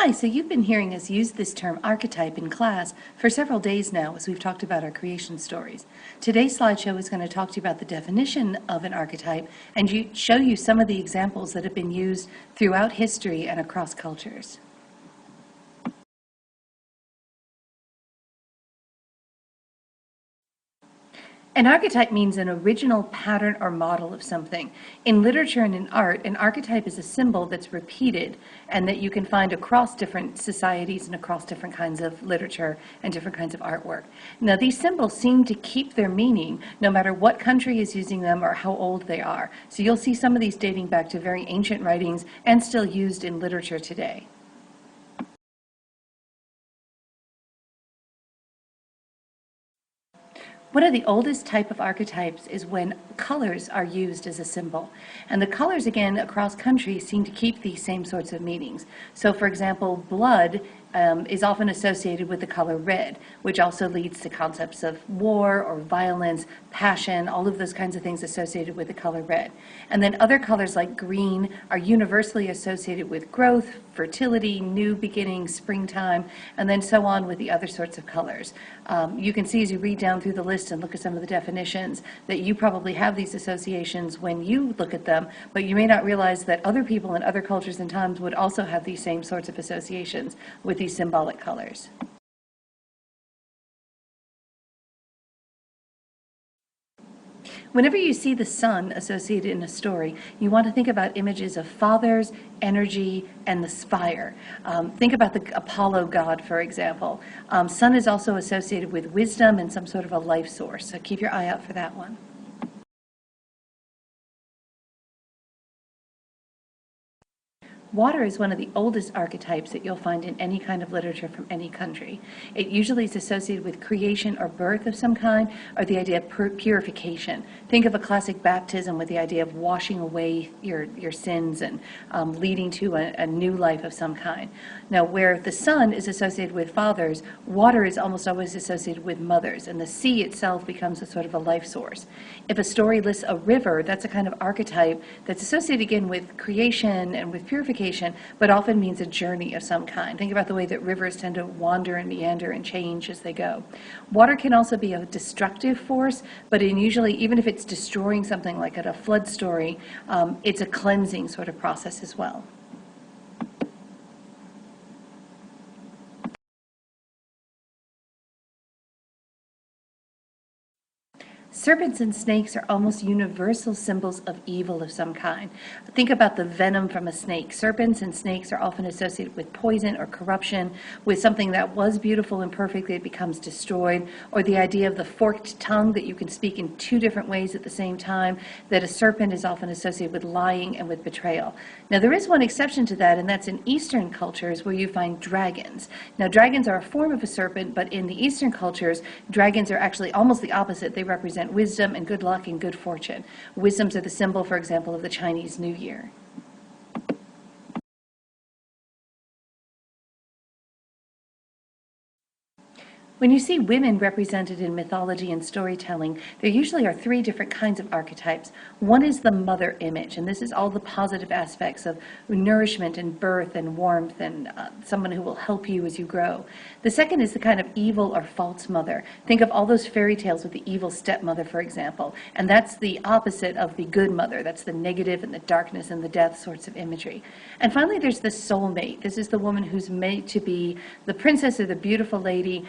Hi, so you've been hearing us use this term archetype in class for several days now as we've talked about our creation stories. Today's slideshow is going to talk to you about the definition of an archetype and show you some of the examples that have been used throughout history and across cultures. An archetype means an original pattern or model of something. In literature and in art, an archetype is a symbol that's repeated and that you can find across different societies and across different kinds of literature and different kinds of artwork. Now, these symbols seem to keep their meaning no matter what country is using them or how old they are. So you'll see some of these dating back to very ancient writings and still used in literature today. One of the oldest type of archetypes is when colors are used as a symbol. And the colors, again, across countries seem to keep these same sorts of meanings. So, for example, blood is often associated with the color red, which also leads to concepts of war or violence, passion, all of those kinds of things associated with the color red. And then other colors like green are universally associated with growth, fertility, new beginnings, springtime, and then so on with the other sorts of colors. You can see as you read down through the list and look at some of the definitions that you probably have these associations when you look at them, but you may not realize that other people in other cultures and times would also have these same sorts of associations with these symbolic colors. Whenever you see the sun associated in a story, you want to think about images of fathers, energy, and the spire. Think about the Apollo god, for example. Sun is also associated with wisdom and some sort of a life source, so keep your eye out for that one. Water is one of the oldest archetypes that you'll find in any kind of literature from any country. It usually is associated with creation or birth of some kind, or the idea of purification. Think of a classic baptism with the idea of washing away your sins and leading to a new life of some kind. Now, where the sun is associated with fathers, water is almost always associated with mothers, and the sea itself becomes a sort of a life source. If a story lists a river, that's a kind of archetype that's associated again with creation and with purification, but often means a journey of some kind. Think about the way that rivers tend to wander and meander and change as they go. Water can also be a destructive force, but usually, even if it's destroying something like at a flood story, it's a cleansing sort of process as well. Serpents and snakes are almost universal symbols of evil of some kind. Think about the venom from a snake. Serpents and snakes are often associated with poison or corruption, with something that was beautiful and perfect that becomes destroyed, or the idea of the forked tongue, that you can speak in two different ways at the same time, that a serpent is often associated with lying and with betrayal. Now, there is one exception to that, and that's in Eastern cultures where you find dragons. Now, dragons are a form of a serpent, but in the Eastern cultures, dragons are actually almost the opposite. They represent wisdom and good luck and good fortune. Wisdoms are the symbol, for example, of the Chinese New Year. When you see women represented in mythology and storytelling, there usually are three different kinds of archetypes. One is the mother image, and this is all the positive aspects of nourishment and birth and warmth and someone who will help you as you grow. The second is the kind of evil or false mother. Think of all those fairy tales with the evil stepmother, for example, and that's the opposite of the good mother. That's the negative and the darkness and the death sorts of imagery. And finally, there's the soulmate. This is the woman who's made to be the princess or the beautiful lady.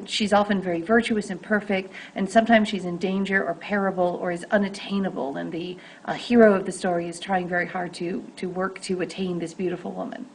She's often very virtuous and perfect, and sometimes she's in danger or peril or is unattainable, and the hero of the story is trying very hard to work to attain this beautiful woman.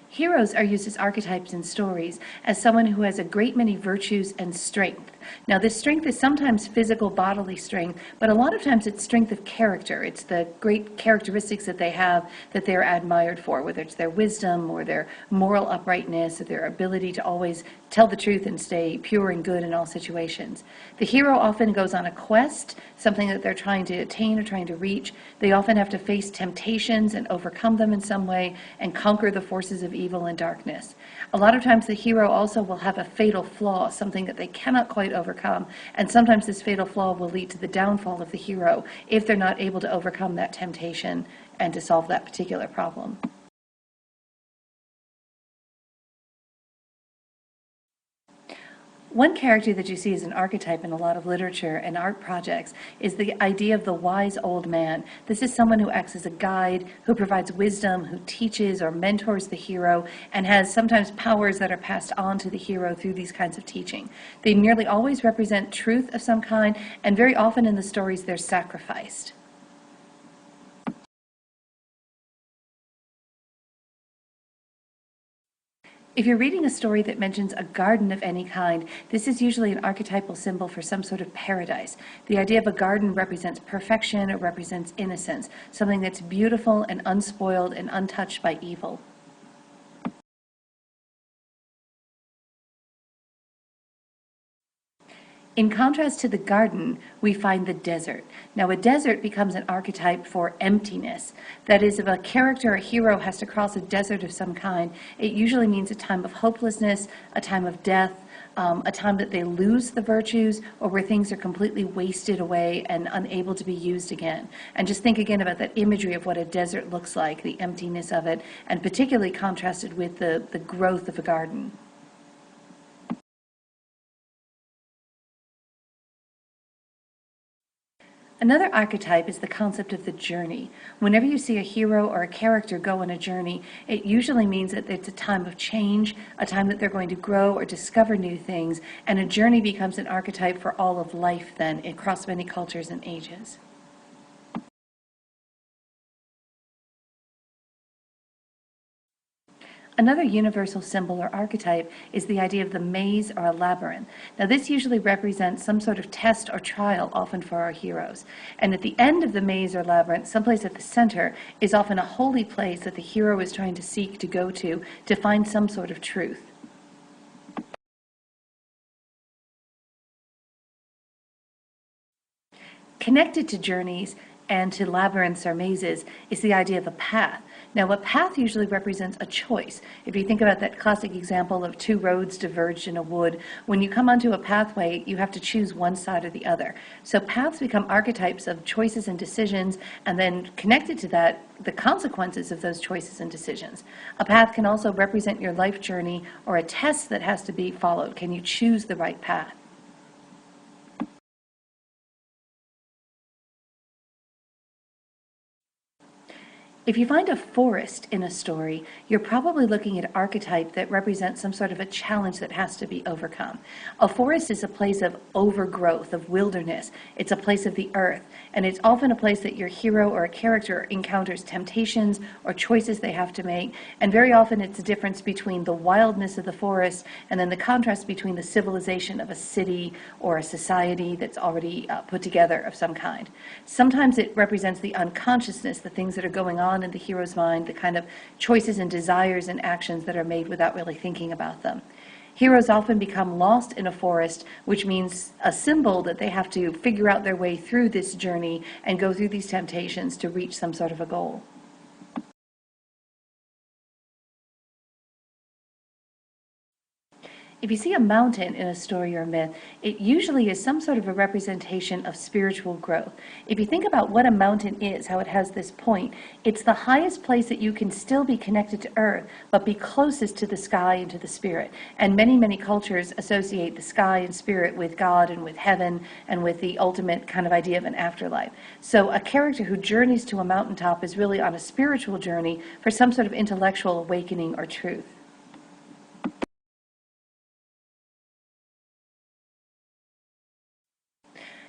Heroes are used as archetypes in stories as someone who has a great many virtues and strength. Now, this strength is sometimes physical bodily strength, but a lot of times it's strength of character. It's the great characteristics that they have that they're admired for, whether it's their wisdom or their moral uprightness or their ability to always tell the truth and stay pure and good in all situations. The hero often goes on a quest, something that they're trying to attain or trying to reach. They often have to face temptations and overcome them in some way and conquer the forces of evil and darkness. A lot of times the hero also will have a fatal flaw, something that they cannot quite overcome. And sometimes this fatal flaw will lead to the downfall of the hero if they're not able to overcome that temptation and to solve that particular problem. One character that you see as an archetype in a lot of literature and art projects is the idea of the wise old man. This is someone who acts as a guide, who provides wisdom, who teaches or mentors the hero, and has sometimes powers that are passed on to the hero through these kinds of teaching. They nearly always represent truth of some kind, and very often in the stories they're sacrificed. If you're reading a story that mentions a garden of any kind, this is usually an archetypal symbol for some sort of paradise. The idea of a garden represents perfection, it represents innocence, something that's beautiful and unspoiled and untouched by evil. In contrast to the garden, we find the desert. Now, a desert becomes an archetype for emptiness. That is, if a character, a hero, has to cross a desert of some kind, it usually means a time of hopelessness, a time of death, a time that they lose the virtues, or where things are completely wasted away and unable to be used again. And just think again about that imagery of what a desert looks like, the emptiness of it, and particularly contrasted with the growth of a garden. Another archetype is the concept of the journey. Whenever you see a hero or a character go on a journey, it usually means that it's a time of change, a time that they're going to grow or discover new things, and a journey becomes an archetype for all of life then, across many cultures and ages. Another universal symbol or archetype is the idea of the maze or a labyrinth. Now, this usually represents some sort of test or trial, often for our heroes. And at the end of the maze or labyrinth, someplace at the center, is often a holy place that the hero is trying to seek to go to find some sort of truth. Connected to journeys and to labyrinths or mazes is the idea of a path. Now, a path usually represents a choice. If you think about that classic example of two roads diverged in a wood, when you come onto a pathway, you have to choose one side or the other. So paths become archetypes of choices and decisions, and then connected to that, the consequences of those choices and decisions. A path can also represent your life journey or a test that has to be followed. Can you choose the right path? If you find a forest in a story, you're probably looking at an archetype that represents some sort of a challenge that has to be overcome. A forest is a place of overgrowth, of wilderness. It's a place of the earth, and it's often a place that your hero or a character encounters temptations or choices they have to make, and very often it's a difference between the wildness of the forest and then the contrast between the civilization of a city or a society that's already put together of some kind. Sometimes it represents the unconsciousness, the things that are going on in the hero's mind, the kind of choices and desires and actions that are made without really thinking about them. Heroes often become lost in a forest, which means a symbol that they have to figure out their way through this journey and go through these temptations to reach some sort of a goal. If you see a mountain in a story or myth, it usually is some sort of a representation of spiritual growth. If you think about what a mountain is, how it has this point, it's the highest place that you can still be connected to earth, but be closest to the sky and to the spirit. And many, many cultures associate the sky and spirit with God and with heaven and with the ultimate kind of idea of an afterlife. So a character who journeys to a mountaintop is really on a spiritual journey for some sort of intellectual awakening or truth.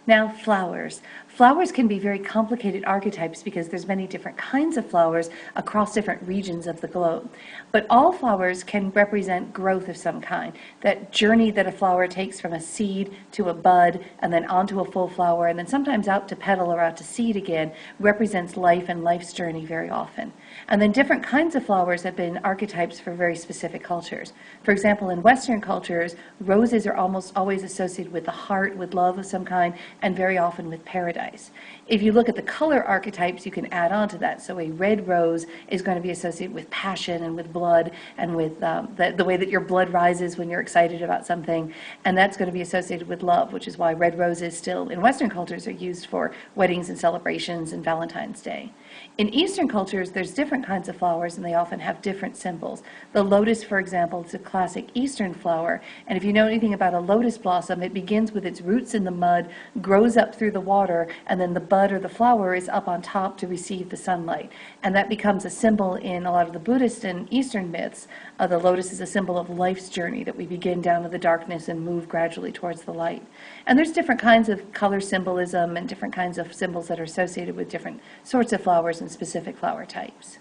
Now, flowers. Flowers can be very complicated archetypes because there's many different kinds of flowers across different regions of the globe. But all flowers can represent growth of some kind. That journey that a flower takes from a seed to a bud and then onto a full flower and then sometimes out to petal or out to seed again represents life and life's journey very often. And then different kinds of flowers have been archetypes for very specific cultures. For example, in Western cultures, roses are almost always associated with the heart, with love of some kind, and very often with paradise. paradise. If you look at the color archetypes, you can add on to that. So a red rose is going to be associated with passion and with blood and with the way that your blood rises when you're excited about something. And that's going to be associated with love, which is why red roses still in Western cultures are used for weddings and celebrations and Valentine's Day. In Eastern cultures, there's different kinds of flowers, and they often have different symbols. The lotus, for example, is a classic Eastern flower, and if you know anything about a lotus blossom, it begins with its roots in the mud, grows up through the water, and then the bud or the flower is up on top to receive the sunlight. And that becomes a symbol in a lot of the Buddhist and Eastern myths. The lotus is a symbol of life's journey, that we begin down to the darkness and move gradually towards the light. And there's different kinds of color symbolism and different kinds of symbols that are associated with different sorts of flowers and specific flower types.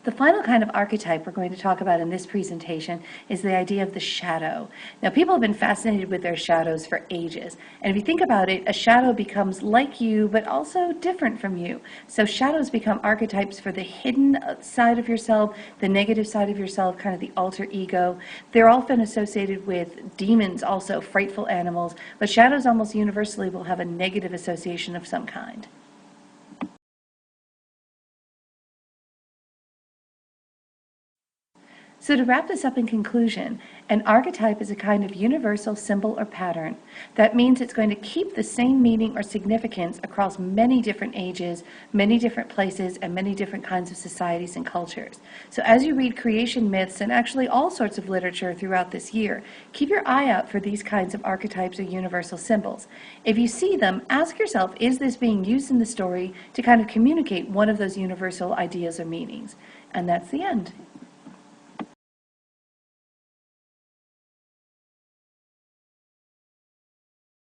The final kind of archetype we're going to talk about in this presentation is the idea of the shadow. Now, people have been fascinated with their shadows for ages. And if you think about it, a shadow becomes like you, but also different from you. So shadows become archetypes for the hidden side of yourself, the negative side of yourself, kind of the alter ego. They're often associated with demons, also frightful animals, but shadows almost universally will have a negative association of some kind. So to wrap this up in conclusion, an archetype is a kind of universal symbol or pattern. That means it's going to keep the same meaning or significance across many different ages, many different places, and many different kinds of societies and cultures. So as you read creation myths and actually all sorts of literature throughout this year, keep your eye out for these kinds of archetypes or universal symbols. If you see them, ask yourself, is this being used in the story to kind of communicate one of those universal ideas or meanings? And that's the end.